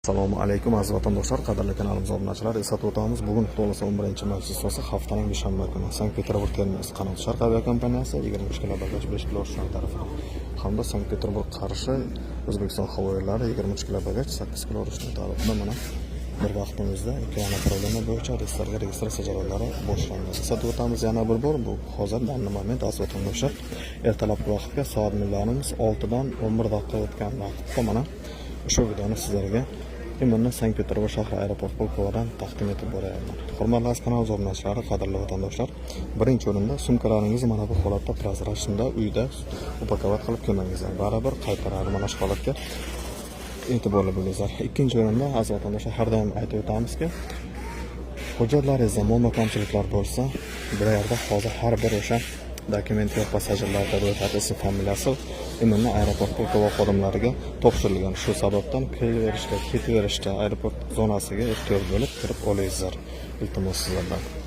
Assalomu alaykum aziz vatandoshlar, qadrli kanalimiz obunachilar. Eslatib o'tamiz, bugun 11-may chizmasi haftaning dushanba kuni Sankt-Peterburg terminal Qanot Sharq aviakompaniyasi 23 kilo bagaj 5 kilo oshgan tarafidan hamda Sankt-Peterburg Qarshi O'zbekiston havo yo'llari 23 kilo bagaj 8 kilo oshgan tarafidan mana bir vaqtimizda ekrana problema bo'yicha reyslarga registratsiya jarayonlari boshlandi. Eslatib o'tamiz yana bir bor, bu hozir danli moment aziz vatandoshlar, ertalabki vaqtga soat millarimiz 6 dan 11 daqiqa o'tgan vaqtda mana shu videoni sizlarga Imonni Sankt-Peterburg shahri aeroport polkovadan taqdim etib boryapman. Hurmatli aziz kanal obunachilari, qadrli vatandoshlar, birinchi o'rinda sumkalaringizni mana bu holatda prozrachniy uyda upakovat qilib kelmangizlar. Baribir qaytaradi mana shu holatga e'tiborli bo'lingizlar. Ikkinchi o'rinda aziz vatandoshlar, har doim aytib o'tamizki, hujjatlaringizda muammo kamchiliklar bo'lsa, bu yerda hozir har bir o'sha dokument yo'q passajirlarda ro'yxati, ism, familiyasi Imonni aeroport polkova xodimlariga topshirilgan. Shu sababdan kiraverishda, ketaverishda aeroport zonasiga ehtiyot bo'lib kirib olingizlar. Iltimos sizlardan.